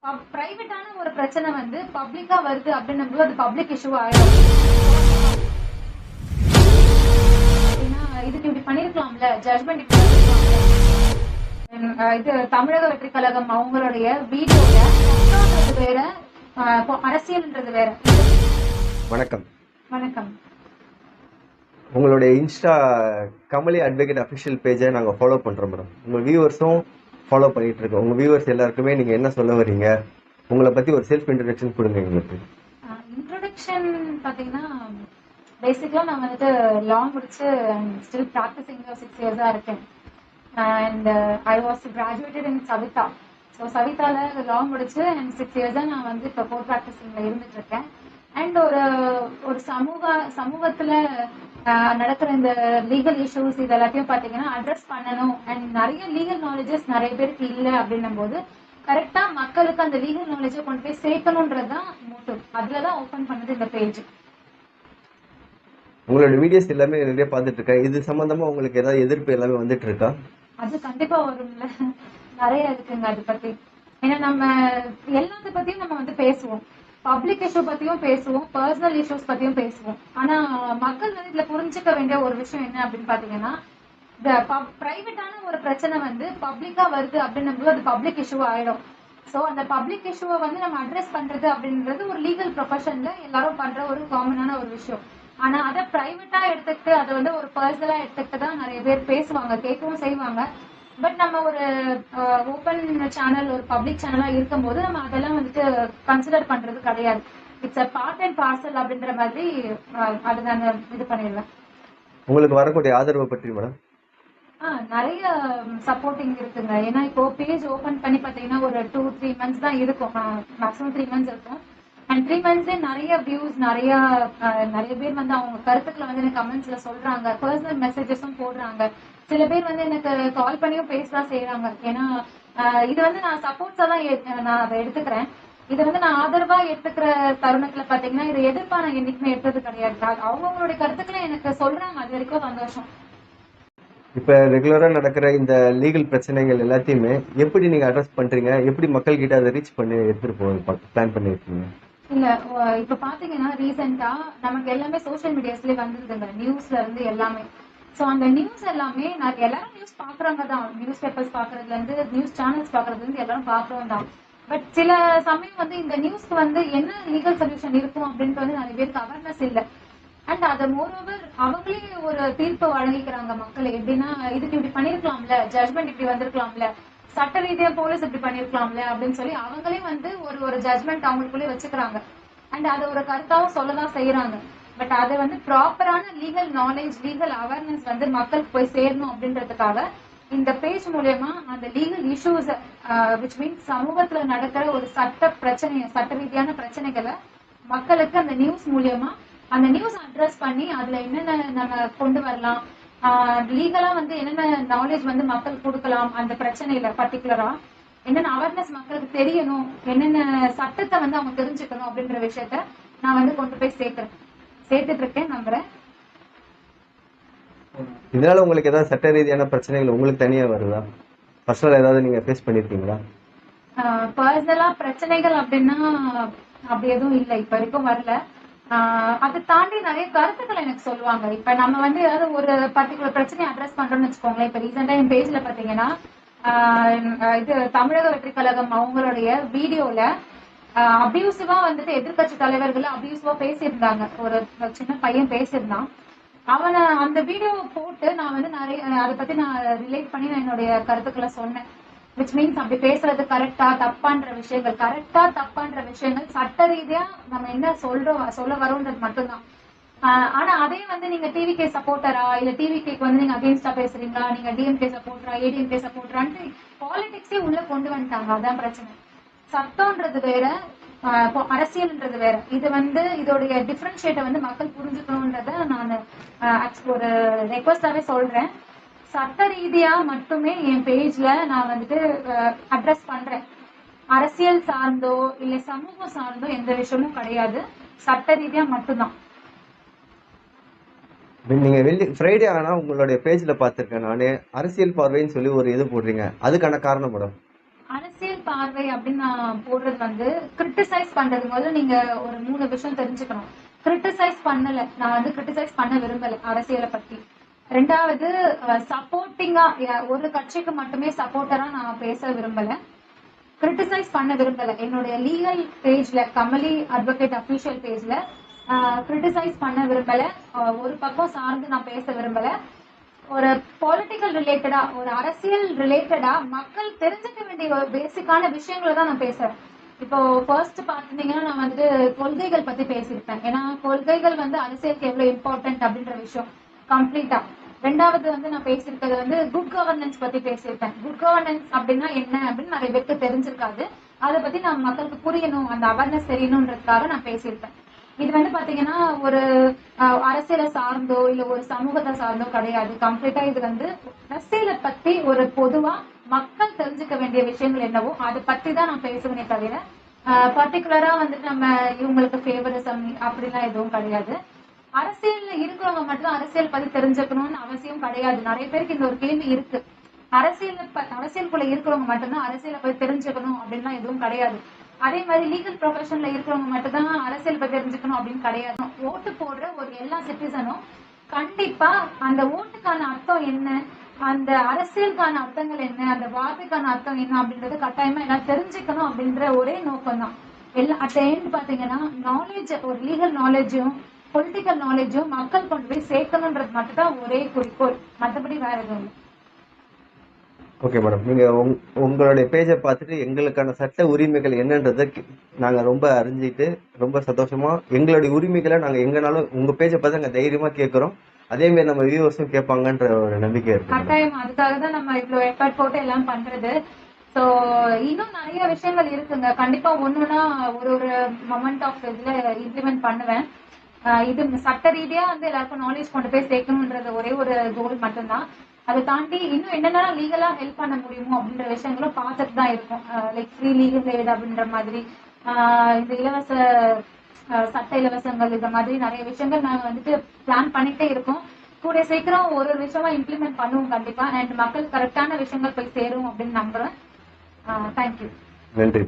பிரைவேட்டான ஒரு பிரச்சனை வந்து பப்ளிக்கா வருது அப்படின்னும்போது அது பப்ளிக் இஷ்யூ ஆயிடும். அப்படின்னா இதுக்கு இப்படி பண்ணிருக்கலாம்ல, ஜட்மெண்ட் இப்படி பண்ணிருக்கலாம்ல. இது தமிழக வெற்றி கழகம் அவங்களுடைய வீடியோல சட்டம்ன்றது வேற, அரசியல்ன்றது வேற. வணக்கம். வணக்கம். உங்களுடைய இன்ஸ்டா கமலி அட்வொகேட் அஃபிஷியல் பேஜை நாங்கள் ஃபாலோ பண்ணுறோம் மேடம். உங்கள் வியூவர்ஸும் ஃபாலோ பண்ணிட்டு இருக்கோம். உங்கள் வியூவர்ஸ் எல்லாருக்குமே நீங்கள் என்ன சொல்ல வரீங்க, உங்களை பற்றி ஒரு செல்ஃப் இன்ட்ரடக்ஷன் கொடுங்க எங்களுக்கு. இன்ட்ரடக்ஷன் பார்த்தீங்கன்னா பேசிக்கலாக நான் வந்துட்டு லா முடிச்சு ஸ்டில் ப்ராக்டிசிங் 6 இயர்ஸாக இருக்கேன். And I was graduated in Saveetha. So சவிதாவில் லா முடிச்சு அண்ட் 6 இயர்ஸாக நான் வந்து இப்போ கோர்ட் ப்ராக்டிசிங்கில் இருந்துட்டு இருக்கேன். அண்ட் ஒரு சமூகத்தில் நடக்கிற இந்த லீகல் இஷ்யூஸ் இது எல்லாத்தையும் பார்த்தீங்கன்னா அட்ரஸ் பண்ணணும். அண்ட் நிறைய லீகல் நாலேஜஸ் நிறைய பேருக்கு இல்லை அப்படின்னும் போது கரெக்டா மக்களுக்கு அந்த லீகல் நாலேஜை கொண்டு போய் சேர்க்கணும்ன்றதுதான் மோட்டிவ். அதுலதான் ஓபன் பண்ணது இந்த பேஜ். உங்களோட வீடியோஸ் எல்லாமே நிறைய பார்த்துட்டு இருக்கேன். இது சம்பந்தமா உங்களுக்கு ஏதாவது எதிர்ப்பு எல்லாமே வந்துட்டு இருக்கா? அது கண்டிப்பா வரும்ல, நிறைய இருக்குங்க அது பத்தி. ஏன்னா நம்ம எல்லாத்த பத்தியும் நம்ம வந்து பேசுவோம், பப்ளிக் இஷ்யூ பத்தியும் பேசுவோம், பர்சனல் இஷ்யூஸ் பத்தியும் பேசுவோம். ஆனா மக்கள் வந்து இதுல புரிஞ்சுக்க வேண்டிய ஒரு விஷயம் என்ன அப்படின்னு பாத்தீங்கன்னா, பிரைவேட்டான ஒரு பிரச்சனை வந்து பப்ளிக்கா வருது அப்படின்னும்போது அது பப்ளிக் இஷ்யூ ஆயிடும். ஸோ அந்த பப்ளிக் இஷ்யூவை வந்து நம்ம அட்ரஸ் பண்றது அப்படின்றது ஒரு லீகல் ப்ரொஃபஷன்ல எல்லாரும் பண்ற ஒரு காமனான ஒரு விஷயம். ஆனா அதை பிரைவேட்டா எடுத்துக்கிட்டு அதை வந்து ஒரு பர்சனலா எடுத்துக்கிட்டு தான் நிறைய பேர் பேசுவாங்க, கேட்கவும் செய்வாங்க. பட் நம்ம ஒரு ஓப்பன் சேனல், ஒரு பப்ளிக் சேனலா இருக்கும் போது நம்ம அதெல்லாம் வந்துட்டு கன்சிடர் பண்றது கிடையாது. It's a part and parcel அப்படின்ற மாதிரி அது நான் இது பண்ணிடுவேன். உங்களுக்கு வரக்கூடிய ஆதரவு பற்றி மேடம்? நிறைய சப்போர்ட்டிங் இருக்குங்க. ஏன்னா இப்போ பேஜ் ஓபன் பண்ணி பாத்தீங்கன்னா ஒரு 2-3 மந்த்ஸ் தான் இருக்கும், மேக்ஸிமம் 3 மந்த்ஸ் இருக்கும். அண்ட் 3 மந்த்ஸ்ல நிறைய வியூஸ், நிறைய பேர் வந்து அவங்க கருத்துக்களை வந்து எனக்கு கமெண்ட்ஸ்ல சொல்றாங்க, பர்சனல் மெசேஜஸும் போடுறாங்க. சில பேர் வந்து எனக்கு கால் பண்ணியும் பேசலாம் செய்யறாங்க. ஏன்னா இது வந்து நான் சப்போர்ட்ஸா தான் நான் அதை எடுத்துக்கிறேன். இதை வந்து நான் ஆதரவா எடுத்துக்கிற தருணத்துல பாத்தீங்கன்னா இதை எதிர்ப்பா நான் என்னைக்குமே எடுத்தது கிடையாது. அவங்களுடைய கருத்துக்களை எனக்கு சொல்றாங்க, அது வரைக்கும் சந்தோஷம். இப்ப ரெகுலரா நடக்கிற இந்த லீகல் பிரச்சனைகள் எல்லாத்தையுமே எப்படி நீங்க அட்ரஸ் பண்றீங்க, எப்படி மக்கள் கிட்ட அதை ரீச் பண்ணி எடுத்துட்டு போக பிளான் பண்ணிருக்கீங்க? இல்ல, இப்ப பாத்தீங்கன்னா ரீசெண்டா நமக்கு எல்லாமே சோசியல் மீடியாஸ்லயே வந்துருதுங்க, நியூஸ்ல இருந்து எல்லாமே. சோ அந்த நியூஸ் எல்லாமே எல்லாரும் நியூஸ் பாக்குறவங்க தான், நியூஸ் பேப்பர்ஸ் பாக்குறதுல இருந்து நியூஸ் சேனல்ஸ் பாக்குறதுல இருந்து எல்லாரும் பாக்குறவங்க தான். பட் சில சமயம் வந்து இந்த நியூஸ்க்கு வந்து என்ன லீகல் சொல்யூஷன் இருக்கும் அப்படின்ட்டு வந்து நிறைய பேருக்கு அவேர்னஸ் இல்லை. அண்ட் அது மோரோவர் அவங்களே ஒரு தீர்ப்பு வழங்கிக்கிறாங்க மக்கள். எப்படின்னா இதுக்கு இப்படி பண்ணிருக்கலாம்ல, ஜட்மெண்ட் இப்படி வந்திருக்கலாம்ல, சட்ட ரீதியா போலீஸ் இப்படி பண்ணிருக்கலாம்ல அப்படின்னு சொல்லி அவங்களே வந்து ஒரு ஜட்மெண்ட் அவங்களுக்குள்ளே வச்சுக்கிறாங்க. அண்ட் அதை ஒரு கருத்தாவும் சொல்லதான் செய்யறாங்க. பட் அதை வந்து ப்ராப்பரான லீகல் நாலேஜ், லீகல் அவேர்னஸ் வந்து மக்களுக்கு போய் சேரணும் அப்படின்றதுக்காக இந்த பேஜ் மூலயமா அந்த லீகல் இஷ்யூஸ் விச் மீன்ஸ் சமூகத்துல நடக்கிற ஒரு சட்ட ரீதியான பிரச்சனைகளை மக்களுக்கு அந்த நியூஸ் மூலியமா அந்த நியூஸ் அட்ரஸ் பண்ணி அதுல என்னென்ன நம்ம கொண்டு வரலாம், லீகலா வந்து என்னென்ன நாலேஜ் வந்து மக்களுக்கு கொடுக்கலாம், அந்த பிரச்சனையில பர்டிகுலரா என்னென்ன அவேர்னஸ் மக்களுக்கு தெரியணும், என்னென்ன சட்டத்தை வந்து அவங்க தெரிஞ்சுக்கணும் அப்படின்ற விஷயத்த நான் வந்து கொண்டு போய் சேர்த்துட்டு இருக்கேன், நம்புறேன். இதனால உங்களுக்கு ஏதாவது சட்ட ரீதியான பிரச்சனைகள் உங்களுக்கு தனியா வருதா? பர்சனலா ஏதாவது நீங்க ஃபேஸ் பண்ணிருக்கீங்களா? பர்சனலா பிரச்சனைகள் அப்படின்னா அப்படி எதுவும் இல்லை, இப்ப வரைக்கும் வரல. அதை தாண்டி நிறைய கருத்துக்கள் எனக்கு சொல்லுவாங்க. இப்ப நம்ம வந்து ஏதாவது ஒரு பர்டிகுலர் பிரச்சனையை அட்ரஸ் பண்றோம்னு வச்சுக்கோங்களேன். இப்ப ரீசெண்டா என் பேஜ்ல பாத்தீங்கன்னா இது தமிழக வெற்றி கழகம் அவங்களுடைய வீடியோல அபியூசிவா வந்துட்டு எதிர்கட்சி தலைவர்கள் அபியூசிவா பேசியிருந்தாங்க. ஒரு சின்ன பையன் பேசியிருந்தான். அவனை அந்த வீடியோவை போட்டு நான் வந்து நிறைய அதை பத்தி நான் ரிலேட் பண்ணி நான் என்னுடைய கருத்துக்களை சொன்னேன். விச் மீன்ஸ் அப்படி பேசுறது கரெக்டா தப்பான்ற விஷயங்கள், கரெக்டா தப்பான்ற விஷயங்கள் சட்ட ரீதியா நம்ம என்ன சொல்ல வரோன்றது மட்டும்தான். ஆனா அதே வந்து நீங்க டிவிகே சப்போர்ட்டரா இல்ல டிவிகேக்கு வந்து நீங்க அகேன்ஸ்டா பேசுறீங்களா, நீங்க டிஎம்கே சப்போர்ட்டரா ஏடிஎம்கே சப்போர்ட்டரான்ட்டு பாலிடிக்ஸே உள்ள கொண்டு வந்துட்டாங்க. அதான் பிரச்சனை. சட்டம்ன்றது வேற, அரசியல்ன்றது வேற. இது வந்து இதோடைய டிஃபரன்ஷியேட்டை வந்து மக்கள் புரிஞ்சுக்கணும்ன்றத நான் ஒரு ரெக்வஸ்டாவே சொல்றேன். சட்ட ரீதியா மட்டுமே என் பேஜ்ல நான் வந்துட்டு அட்ரஸ் பண்றேன். அரசியல் சார்ந்தோ இல்ல சமூகம் சார்ந்தோ எந்த விஷயமும் கிடையாது, சட்ட ரீதியா மட்டும்தான். நீங்க ஃப்ரைடே ஆனா உங்களுடைய பேஜ்ல பாத்திருக்கேன் நானே, அரசியல் பார்வைன்னு சொல்லி ஒரு இது போடுறீங்க, அதுக்கான காரணம் மேடம்? அரசியல் பார்வை அப்படின்னு நான் போடுறது வந்து கிரிட்டிசைஸ் பண்றது முதல்ல நீங்க ஒரு 3 விஷயம் தெரிஞ்சுக்கணும். கிரிட்டிசைஸ் பண்ணல, நான் வந்து கிரிட்டிசைஸ் பண்ண விரும்பல அரசியலை பத்தி. ரெண்டாவது சப்போர்ட்டிங்கா ஒரு கட்சிக்கு மட்டுமே சப்போர்ட்டரா நான் பேச விரும்பல, கிரிட்டிசைஸ் பண்ண விரும்பல. என்னுடைய லீகல் பேஜ்ல கமலி அட்வொகேட் அபிஷியல் பேஜ்ல கிரிட்டிசைஸ் பண்ண விரும்பல, ஒரு பக்கம் சார்ந்து நான் பேச விரும்பல. ஒரு பொலிட்டிக்கல் ரிலேட்டடா, ஒரு அரசியல் ரிலேட்டடா மக்கள் தெரிஞ்சுக்க வேண்டிய ஒரு பேசிக்கான விஷயங்களை தான் நான் பேசுறேன். இப்போ ஃபர்ஸ்ட் பாத்தீங்கன்னா நான் வந்து கொள்கைகள் பத்தி பேசியிருப்பேன். ஏன்னா கொள்கைகள் வந்து அரசியலுக்கு எவ்வளவு இம்பார்ட்டன்ட் அப்படின்ற விஷயம் கம்ப்ளீட்டா. ரெண்டாவது வந்து நான் பேசியிருக்கிறது வந்து குட் கவர்னன்ஸ் பத்தி பேசியிருப்பேன். குட் கவர்னன்ஸ் அப்படின்னா என்ன அப்படின்னு நிறைய பேருக்கு தெரிஞ்சிருக்காது. அதை பத்தி நான் மக்களுக்கு புரியணும், அந்த அவேர்னஸ் தெரியணும்ன்றதுக்காக நான் பேசியிருப்பேன். இது வந்து பாத்தீங்கன்னா ஒரு அரசியலை சார்ந்தோ இல்ல ஒரு சமூகத்தை சார்ந்தோ கிடையாது. கம்ப்ளீட்டா இது வந்து அரசியலை பத்தி ஒரு பொதுவா மக்கள் தெரிஞ்சுக்க வேண்டிய விஷயங்கள் என்னவோ அதை பத்தி தான் நான் பேசுவேனே தவிர பர்டிகுலரா வந்துட்டு நம்ம இவங்களுக்கு ஃபேவரிசம் அப்படிலாம் எதுவும் கிடையாது. அரசியல்ல இருக்கிறவங்க மட்டும் அரசியல் பத்தி தெரிஞ்சுக்கணும்னு அவசியம் கிடையாது. நிறைய பேருக்கு இந்த ஒரு கேள்வி இருக்கு, அரசியலுக்குள்ள இருக்கிறவங்க மட்டும்தான் அரசியலை பத்தி தெரிஞ்சுக்கணும் அப்படின்லாம் எதுவும் கிடையாது. அதே மாதிரி லீகல் ப்ரொஃபஷன்ல இருக்கிறவங்க மட்டும்தான் அரசியல் பத்தி தெரிஞ்சுக்கணும் அப்படின்னு கிடையாது. ஓட்டு போடுற ஒரு எல்லா சிட்டிசனும் கண்டிப்பா அந்த ஓட்டுக்கான அர்த்தம் என்ன, அந்த அரசியலுக்கான அர்த்தங்கள் என்ன, அந்த வார்த்தைக்கான அர்த்தம் என்ன அப்படின்றத கட்டாயமா எல்லாம் தெரிஞ்சுக்கணும் அப்படின்ற ஒரே நோக்கம் தான். அட் த எண்ட் பாத்தீங்கன்னா நாலேஜ், ஒரு லீகல் நாலேஜும் பொலிட்டிக்கல் நாலேஜும் மக்கள் கொண்டு போய் சேர்க்கணும்ன்றது மட்டும் தான் ஒரே குறிக்கோள், மற்றபடி வேற எதுவும் இல்லை. ஓகே மேடம், நீங்க உங்களுடைய பேஜை பார்த்துட்டு எங்களுக்கான சட்ட உரிமைகள் என்னன்றதை நாங்க ரொம்ப அறிஞ்சிட்டு ரொம்ப சந்தோஷமா எங்களுடைய உரிமைகளை நாங்க எங்கனாலும் உங்க பேஜை பார்த்து நாங்க தைரியமா கேட்கிறோம். அதே மாதிரி நம்ம வியூவர்ஸும் கேட்பாங்கன்ற ஒரு நம்பிக்கை இருக்கு. கட்டாயம், அதுக்காக தான் நம்ம இவ்வளவு எஃபர்ட் போட்டு எல்லாம் பண்றது. சோ இன்னும் நிறைய விஷயங்கள் இருக்குங்க. கண்டிப்பா ஒண்ணுன்னா ஒரு மொமெண்ட் ஆஃப் இதுல இம்ப்ளிமெண்ட் பண்ணுவேன். இது சட்ட ரீதியா வந்து எல்லாருக்கும் நாலேஜ் கொண்டு போய் சேர்க்கணும்ன்றது ஒரே ஒரு கோல் மட்டும்தான். அதை தாண்டி இன்னும் என்னென்ன லீகலா ஹெல்ப் பண்ண முடியுமோ அப்படின்ற விஷயங்களும் பார்த்துட்டு தான் இருக்கும். லைக் ஃப்ரீ லீகல் எய்ட் அப்படின்ற மாதிரி, இந்த இலவச சட்ட இலவசங்கள், இந்த மாதிரி நிறைய விஷயங்கள் நாங்க வந்துட்டு பிளான் பண்ணிட்டே இருக்கோம். கூடிய சீக்கிரம் ஒரு விஷயமா இம்ப்ளிமெண்ட் பண்ணுவோம் கண்டிப்பா. அண்ட் மக்கள் கரெக்டான விஷயங்கள் போய் சேரும் அப்படின்னு நம்புறேன். தேங்க்யூ. நன்றி.